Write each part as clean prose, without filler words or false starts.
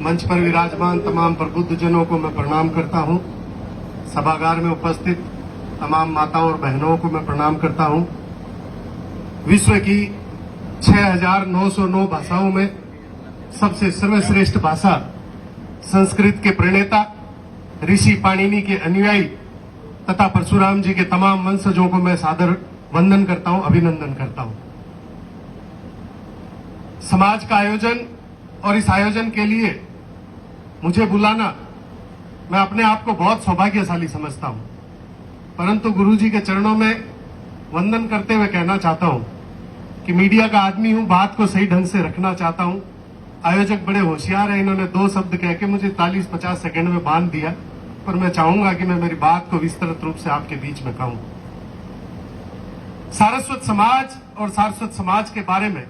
मंच पर विराजमान तमाम प्रबुद्ध जनों को मैं प्रणाम करता हूं। सभागार में उपस्थित तमाम माताओं और बहनों को मैं प्रणाम करता हूं। विश्व की 6,909 भाषाओं में सबसे सर्वश्रेष्ठ भाषा संस्कृत के प्रणेता ऋषि पाणिनि के अनुयायी तथा परशुराम जी के तमाम वंशजों को मैं सादर वंदन करता हूं, अभिनंदन करता हूं। समाज का आयोजन और इस आयोजन के लिए मुझे बुलाना मैं अपने आप को बहुत सौभाग्यशाली समझता हूं, परंतु गुरुजी के चरणों में वंदन करते हुए कहना चाहता हूं कि मीडिया का आदमी हूं, बात को सही ढंग से रखना चाहता हूं। आयोजक बड़े होशियार हैं, इन्होंने 2 शब्द कह के मुझे 40-50 सेकंड में बांध दिया, पर मैं चाहूंगा कि मैं मेरी बात को विस्तृत रूप से आपके बीच में कहूं। सारस्वत समाज और सारस्वत समाज के बारे में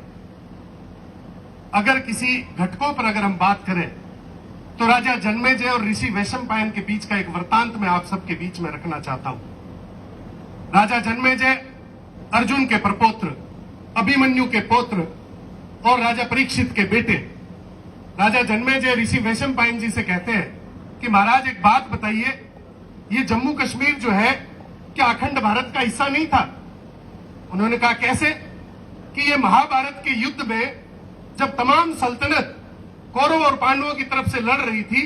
अगर किसी घटकों पर अगर हम बात करें तो राजा जन्मेजय और ऋषि वैशंपायन के बीच का एक वृत्तांत मैं आप सबके बीच में रखना चाहता हूं। राजा जन्मेजय अर्जुन के प्रपौत्र, अभिमन्यु के पुत्र और राजा परीक्षित के बेटे। राजा जन्मेजय ऋषि वैशंपायन जी से कहते हैं कि महाराज एक बात बताइए, ये जम्मू कश्मीर जो है क्या अखंड भारत का हिस्सा नहीं था? उन्होंने कहा कैसे? कि ये महाभारत के युद्ध में जब तमाम सल्तनत कौरव और पांडवों की तरफ से लड़ रही थी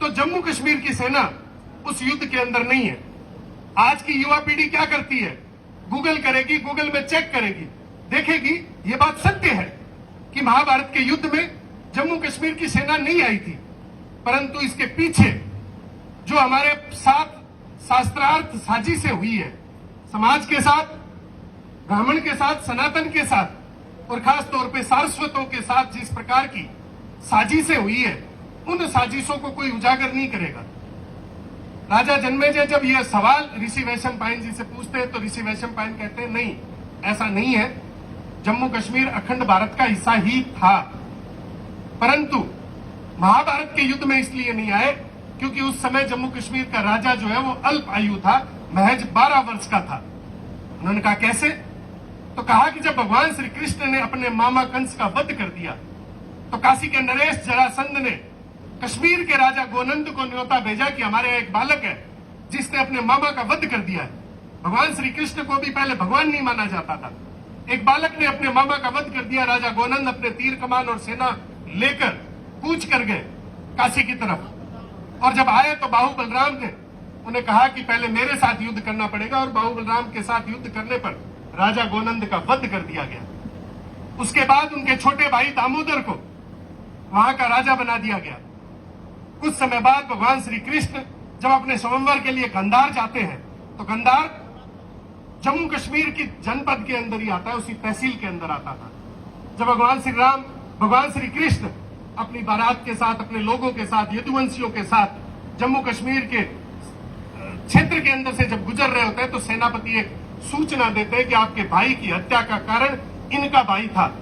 तो जम्मू कश्मीर की सेना उस युद्ध के अंदर नहीं है। आज की युवा पीढ़ी क्या करती है? गूगल करेगी, गूगल में चेक करेगी, देखेगी ये बात सत्य है कि महाभारत के युद्ध में जम्मू कश्मीर की सेना नहीं आई थी, परंतु इसके पीछे जो हमारे साथ शास्त्रार्थ साजिशें हुई है, समाज के साथ, ब्राह्मण के साथ, सनातन के साथ और खास तौर पे सारस्वतों के साथ जिस प्रकार की साजिशें हुई है, उन साजिशों को कोई उजागर नहीं करेगा। राजा जन्मेजय जब यह सवाल ऋषि वैशंपायन जी से पूछते हैं तो ऋषि वैशंपायन कहते हैं नहीं, ऐसा नहीं है, जम्मू कश्मीर अखंड भारत का हिस्सा ही था, परंतु महाभारत के युद्ध में इसलिए नहीं आए क्योंकि उस समय जम्मू कश्मीर का राजा जो है वो अल्प आयु था, महज 12 वर्ष का था। उन्होंने कहा कैसे? तो कहा कि जब भगवान श्री कृष्ण ने अपने मामा कंस का वध कर दिया तो काशी के नरेश जरासंध ने कश्मीर के राजा गोनंद को न्योता भेजा कि हमारे एक बालक है जिसने अपने मामा का वध कर दिया है। भगवान श्री कृष्ण को भी पहले भगवान नहीं माना जाता था। एक बालक ने अपने मामा का वध कर दिया। राजा गोनंद अपने तीर कमान और सेना लेकर कूच कर गए काशी की तरफ, और जब आए तो बाहु बलराम ने उन्हें कहा कि पहले मेरे साथ युद्ध करना पड़ेगा, और बाहु बलराम के साथ युद्ध करने पर राजा गोनंद का वध कर दिया गया। उसके बाद उनके छोटे भाई दामोदर को वहां का राजा बना दिया गया। कुछ समय बाद भगवान श्री कृष्ण जब अपने स्वयंवर के लिए गंधार जाते हैं तो गंधार जम्मू कश्मीर की जनपद के अंदर ही आता है, उसी तहसील के अंदर आता था। जब भगवान श्री कृष्ण अपनी बारात के साथ, अपने लोगों के साथ, यदुवंशियों के साथ जम्मू कश्मीर के क्षेत्र के अंदर से जब गुजर रहे होते हैं तो सेनापति एक सूचना देते हैं कि आपके भाई की हत्या का कारण इनका भाई था।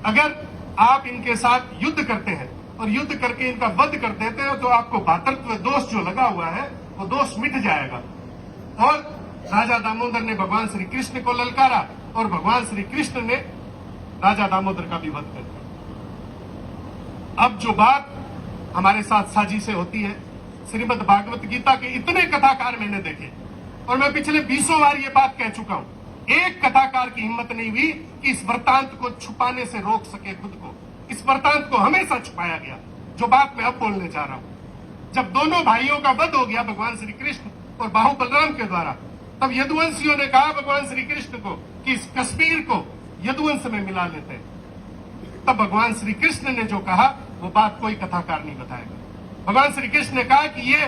अगर आप इनके साथ युद्ध करते हैं और युद्ध करके इनका वध कर देते हैं तो आपको भातृत्व दोष जो लगा हुआ है वो दोष मिट जाएगा। और राजा दामोदर ने भगवान श्री कृष्ण को ललकारा और भगवान श्री कृष्ण ने राजा दामोदर का भी वध कर दिया। अब जो बात हमारे साथ साजिशें होती है, श्रीमद् भागवत गीता के इतने कथाकार मैंने देखे और मैं पिछले 20 बार ये बात कह चुका हूं, एक कथाकार की हिम्मत नहीं हुई कि इस वृत्तांत को छुपाने से रोक सके खुद को। इस वृत्तांत को हमेशा छुपाया गया। जो बात मैं अब बोलने जा रहा हूं, जब दोनों भाइयों का वध हो गया भगवान श्री कृष्ण और बाहु बलराम के द्वारा, तब यदुवंशियों ने कहा भगवान श्री कृष्ण को कि इस कश्मीर को यदुवंश में मिला लेते हैं। तब भगवान श्री कृष्ण ने जो कहा वो बात कोई कथाकार नहीं बताएगा। भगवान श्री कृष्ण ने कहा कि ये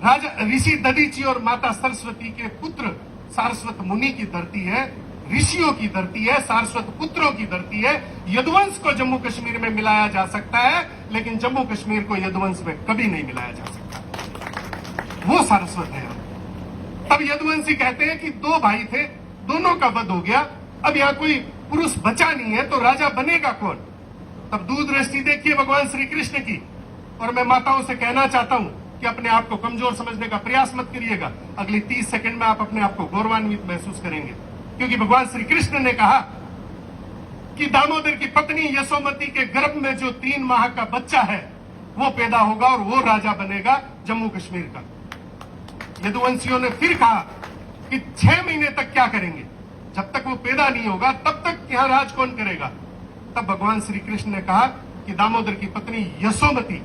राजा ऋषि दधीची और माता सरस्वती के पुत्र सारस्वत मुनि की धरती है, ऋषियों की धरती है, सारस्वत पुत्रों की धरती है। यदुवंश को जम्मू कश्मीर में मिलाया जा सकता है, लेकिन जम्मू कश्मीर को यदुवंश में कभी नहीं मिलाया जा सकता। वो सारस्वत है। तब यदुवंशी कहते हैं कि 2 भाई थे, दोनों का वध हो गया, अब यहाँ कोई पुरुष बचा नहीं है, तो राजा बनेगा कौन? तब दूरदृष्टि देखिए भगवान श्री कृष्ण की। और मैं माताओं से कहना चाहता हूं कि अपने आप को कमजोर समझने का प्रयास मत करिएगा। अगली 30 सेकंड में आप अपने आप को गौरवान्वित महसूस करेंगे, क्योंकि भगवान श्री कृष्ण ने कहा कि दामोदर की पत्नी यशोमती के गर्भ में जो 3 माह का बच्चा है वो पैदा होगा और वो राजा बनेगा जम्मू कश्मीर का। यदुवंशियों ने फिर कहा कि 6 महीने तक क्या करेंगे, जब तक वो पैदा नहीं होगा तब तक यहां राज कौन करेगा। तब भगवान श्री कृष्ण ने कहा कि दामोदर की पत्नी यशोमती,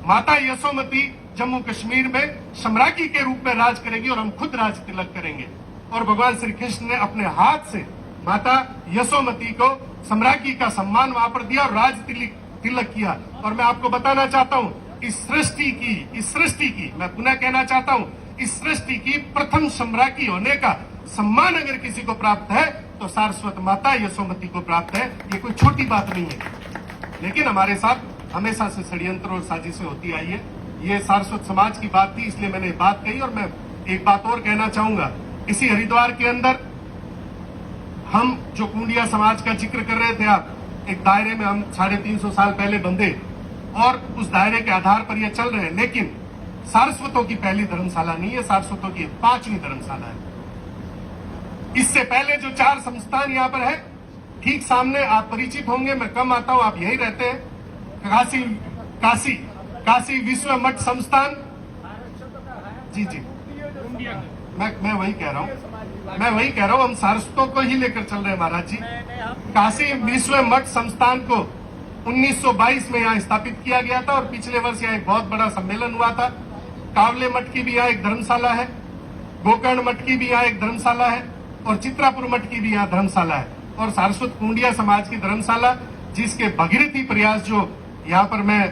माता यशोमती जम्मू कश्मीर में सम्राज्ञी के रूप में राज करेगी और हम खुद राज तिलक करेंगे। और भगवान श्री कृष्ण ने अपने हाथ से माता यशोमती को सम्राज्ञी का सम्मान वहां पर दिया और राज तिलक किया। और मैं आपको बताना चाहता हूं, इस सृष्टि की मैं पुनः कहना चाहता हूं, इस सृष्टि की प्रथम सम्राज्ञी होने का सम्मान अगर किसी को प्राप्त है तो सारस्वत माता यशोमती को प्राप्त है। ये कोई छोटी बात नहीं है। लेकिन हमारे साथ हमेशा से षड्यंत्र और साजिशें होती आई है। ये सारस्वत समाज की बात थी, इसलिए मैंने बात कही। और मैं एक बात और कहना चाहूंगा, इसी हरिद्वार के अंदर हम जो कुंडिया समाज का जिक्र कर रहे थे, आप एक दायरे में हम 350 साल पहले बंधे और उस दायरे के आधार पर ये चल रहे हैं। लेकिन सारस्वतों की पहली धर्मशाला नहीं है, सारस्वतों की 5वीं धर्मशाला है। इससे पहले जो 4 संस्थान यहाँ पर है, ठीक सामने आप परिचित होंगे, मैं कम आता हूं, आप यही रहते हैं, काशी विश्व मठ संस्थान। जी मैं वही कह रहा हूं, हम सारस्वतों को ही लेकर चल रहे हैं महाराज जी। काशी विश्व मठ संस्थान को 1922 में यहाँ स्थापित किया गया था और पिछले वर्ष यहाँ एक बहुत बड़ा सम्मेलन हुआ था। कावले मठ की भी यहाँ एक धर्मशाला है, गोकर्ण मठ की भी यहाँ एक धर्मशाला है और चित्रापुर मठ की भी यहाँ धर्मशाला है। और सारस्वत कुंडिया समाज की धर्मशाला, जिसके भगीरथी प्रयास जो यहाँ पर मैं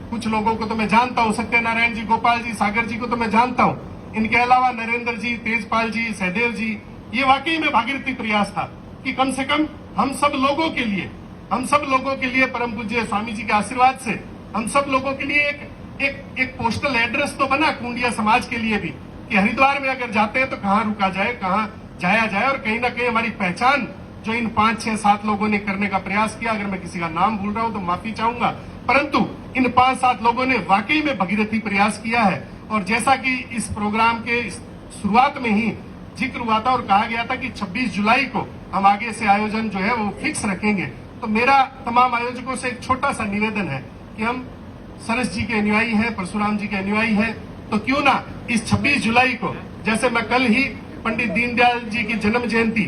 कुछ लोगों को तो मैं जानता हूँ, सत्यनारायण जी, गोपाल जी, सागर जी को तो मैं जानता हूँ, इनके अलावा नरेंद्र जी, तेजपाल जी, सहदेव जी, ये वाकई में भागीरथी प्रयास था कि कम से कम हम सब लोगों के लिए परम पूज्य स्वामी जी के आशीर्वाद से हम सब लोगों के लिए एक पोस्टल एड्रेस तो बना कुंडिया समाज के लिए भी, कि हरिद्वार में अगर जाते हैं तो कहाँ रुका जाए, कहाँ जाया जाए। और कहीं ना कहीं हमारी पहचान जो इन 5, 6, 7 लोगों ने करने का प्रयास किया, अगर मैं किसी का नाम भूल रहा हूं तो माफी चाहूंगा, परंतु इन 5, 7 लोगों ने वाकई में भगीरथी प्रयास किया है। और जैसा कि इस प्रोग्राम के शुरुआत में ही जिक्र हुआ था और कहा गया था कि 26 जुलाई को हम आगे से आयोजन जो है वो फिक्स रखेंगे, तो मेरा तमाम आयोजकों से एक छोटा सा निवेदन है कि हम सरस जी के अनुयायी हैं, परशुराम जी के अनुयायी हैं, तो क्यों ना इस 26 जुलाई को, जैसे मैं कल ही पंडित दीनदयाल जी की जन्म जयंती,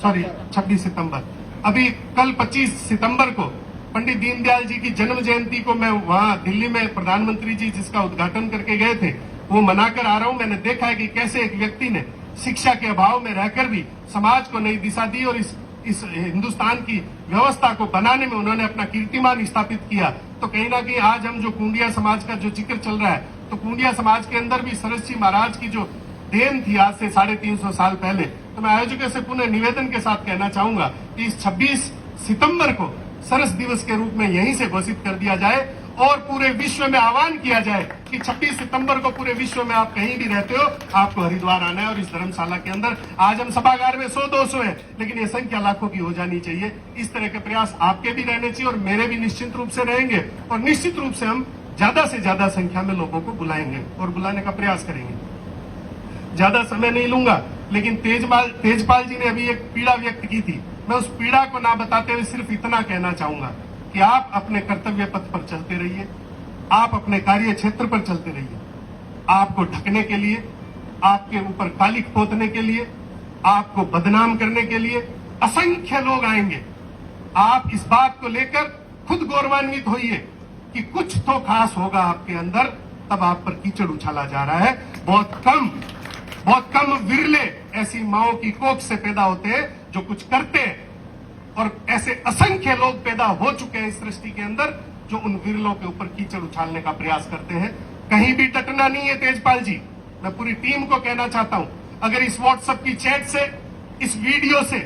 26 सितंबर, अभी कल 25 सितंबर को पंडित दीनदयाल जी की जन्म जयंती को मैं वहां दिल्ली में प्रधानमंत्री जी जिसका उद्घाटन करके गए थे वो मनाकर आ रहा हूं। मैंने देखा है कि कैसे एक व्यक्ति ने शिक्षा के अभाव में रहकर भी समाज को नई दिशा दी और इस हिंदुस्तान की व्यवस्था को बनाने में उन्होंने अपना कीर्तिमान स्थापित किया। तो कहीं ना कहीं आज हम जो कुंडिया समाज का जो जिक्र चल रहा है, तो कुंडिया समाज के अंदर भी सरस जी महाराज की जो देन थी आज से 350 साल पहले, तो मैं आयोजकों से पुनः निवेदन के साथ कहना चाहूंगा कि इस 26 सितंबर को सरस दिवस के रूप में यहीं से घोषित कर दिया जाए और पूरे विश्व में आह्वान किया जाए कि 26 सितंबर को पूरे विश्व में आप कहीं भी रहते हो, आपको हरिद्वार आना है और इस धर्मशाला के अंदर, आज हम सभागार में 100-200 है, लेकिन ये संख्या लाखों की हो जानी चाहिए। इस तरह के प्रयास आपके भी रहने चाहिए और मेरे भी निश्चित रूप से रहेंगे और निश्चित रूप से हम ज्यादा से ज्यादा संख्या में लोगों को बुलाएंगे और बुलाने का प्रयास करेंगे। ज्यादा समय नहीं लूंगा, लेकिन तेजपाल जी ने अभी एक पीड़ा व्यक्त की थी, मैं उस पीड़ा को ना बताते हुए सिर्फ इतना कहना चाहूंगा कि आप अपने कर्तव्य पथ पर चलते रहिए, आप अपने कार्य क्षेत्र पर चलते रहिए। आपको ढकने के लिए, आपके ऊपर कालिक पोतने के लिए, आपको बदनाम करने के लिए असंख्य लोग आएंगे। आप इस बात को लेकर खुद गौरवान्वित होइए कि कुछ तो खास होगा आपके अंदर, तब आप पर कीचड़ उछाला जा रहा है। बहुत कम विरले ऐसी माओ की कोख से पैदा होते हैं जो कुछ करते हैं, और ऐसे असंख्य लोग पैदा हो चुके हैं इस सृष्टि के अंदर जो उन विरलों के ऊपर कीचड़ उछालने का प्रयास करते हैं। कहीं भी डटना नहीं है तेजपाल जी, मैं पूरी टीम को कहना चाहता हूं, अगर इस व्हाट्सएप की चैट से, इस वीडियो से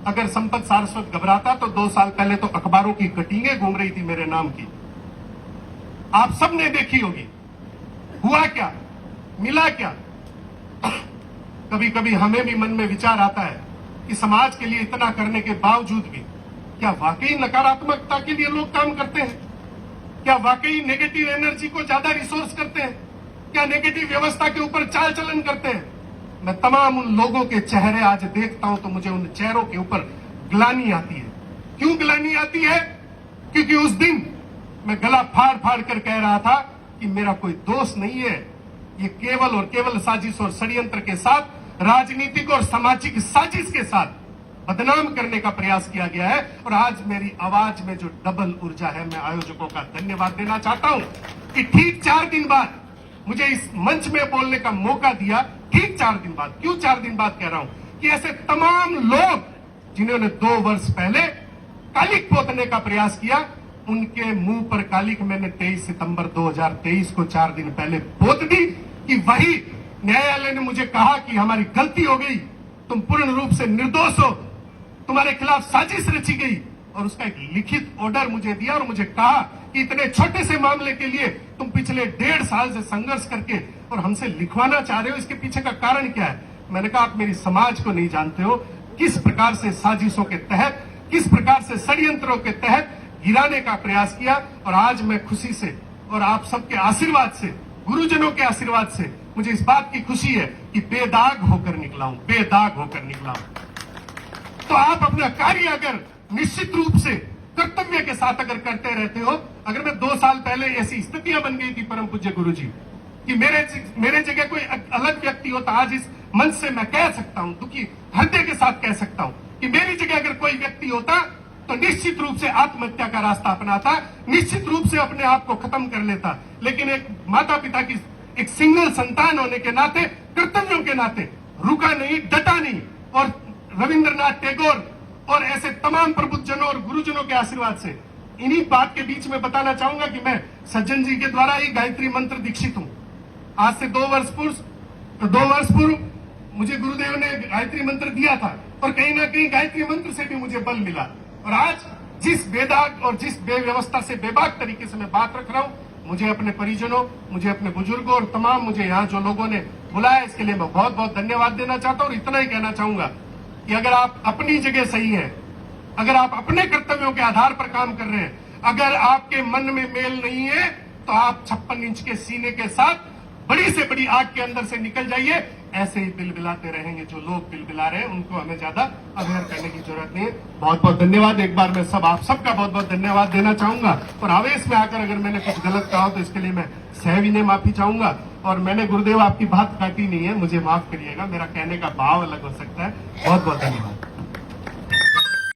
अगर संपत सारस्वत घबराता तो 2 साल पहले तो अखबारों की कटिंगें घूम रही थी मेरे नाम की, आप सबने देखी होगी। हुआ क्या, मिला क्या? कभी कभी हमें भी मन में विचार आता है कि समाज के लिए इतना करने के बावजूद भी क्या वाकई नकारात्मकता के लिए लोग काम करते हैं? क्या वाकई नेगेटिव एनर्जी को ज्यादा रिसोर्स करते हैं? क्या नेगेटिव व्यवस्था के ऊपर चाल चलन करते हैं? मैं तमाम उन लोगों के चेहरे आज देखता हूं तो मुझे उन चेहरों के ऊपर ग्लानि आती है। क्यों गिलानी आती है? क्योंकि उस दिन मैं गला फाड़ फाड़ कर कह रहा था कि मेरा कोई दोष नहीं है, ये केवल और केवल साजिश और षड्यंत्र के साथ, राजनीतिक और सामाजिक साजिश के साथ बदनाम करने का प्रयास किया गया है। और आज मेरी आवाज में जो डबल ऊर्जा है, मैं आयोजकों का धन्यवाद देना चाहता हूं कि ठीक 4 दिन बाद मुझे इस मंच में बोलने का मौका दिया। ठीक 4 दिन बाद, क्यों 4 दिन बाद कह रहा हूं कि ऐसे तमाम लोग जिन्होंने 2 वर्ष पहले कालिक पोतने का प्रयास किया, उनके मुंह पर कालिक मैंने 23 सितंबर 2023 को 4 दिन पहले पोत दी कि वही न्यायालय ने मुझे कहा कि हमारी गलती हो गई, तुम पूर्ण रूप से निर्दोष हो, तुम्हारे खिलाफ साजिश रची गई। और उसका एक लिखित ऑर्डर मुझे दिया और मुझे कहा कि इतने छोटे से मामले के लिए तुम पिछले 1.5 साल से संघर्ष करके और हमसे लिखवाना चाह रहे हो, इसके पीछे का कारण क्या है? मैंने कहा आप मेरी समाज को नहीं जानते हो, किस प्रकार से साजिशों के तहत, किस प्रकार से षड्यंत्रों के तहत गिराने का प्रयास किया। और आज मैं खुशी से और आप सबके आशीर्वाद से, गुरुजनों के आशीर्वाद से मुझे इस बात की खुशी है कि बेदाग होकर निकला हूं, बेदाग होकर निकला हूं। तो आप अपना कार्य अगर निश्चित रूप से कर्तव्य के साथ अगर करते रहते हो, अगर मैं 2 साल पहले ऐसी स्थितियां बन गई थी परम पूज्य गुरुजी कि मेरे जगह कोई अलग व्यक्ति होता, आज इस मंच से मैं कह सकता हूं, दुखी हृदय के साथ कह सकता हूं कि मेरी जगह अगर कोई व्यक्ति होता तो निश्चित रूप से आत्महत्या का रास्ता अपनाता, निश्चित रूप से अपने आप को खत्म कर लेता। लेकिन एक माता पिता की एक सिंगल संतान होने के नाते, कर्तव्यों के नाते रुका नहीं, डटा नहीं। और रविंद्रनाथ टैगोर और ऐसे तमाम प्रबुद्धजनों और गुरुजनों के आशीर्वाद से इन्हीं बात के बीच में बताना चाहूंगा कि मैं सज्जन जी के द्वारा ही गायत्री मंत्र दीक्षित हूं। आज से 2 वर्ष पूर्व मुझे गुरुदेव ने गायत्री मंत्र दिया था और कहीं ना कहीं गायत्री मंत्र से भी मुझे बल मिला। और आज जिस बेदाग और जिस बेव्यवस्था से बेबाक तरीके से मैं बात रख रहा हूं, मुझे अपने परिजनों, मुझे अपने बुजुर्गों और तमाम मुझे यहाँ जो लोगों ने बुलाया, इसके लिए मैं बहुत बहुत धन्यवाद देना चाहता हूं। और इतना ही कहना चाहूंगा कि अगर आप अपनी जगह सही है, अगर आप अपने कर्तव्यों के आधार पर काम कर रहे हैं, अगर आपके मन में मेल नहीं है, तो आप 56 इंच के सीने के साथ बड़ी से बड़ी आग के अंदर से निकल जाइए। ऐसे ही बिलबिलाते रहेंगे जो लोग बिलबिला रहे हैं, उनको हमें ज्यादा अवेयर करने की जरूरत नहीं है। बहुत बहुत धन्यवाद। एक बार मैं आप सबका बहुत बहुत धन्यवाद देना चाहूंगा। और आवेश में आकर अगर मैंने कुछ गलत कहा तो इसके लिए मैं सहविनय माफी चाहूंगा। और मैंने गुरुदेव आपकी बात काटी नहीं है, मुझे माफ करिएगा, मेरा कहने का भाव अलग हो सकता है। बहुत बहुत धन्यवाद।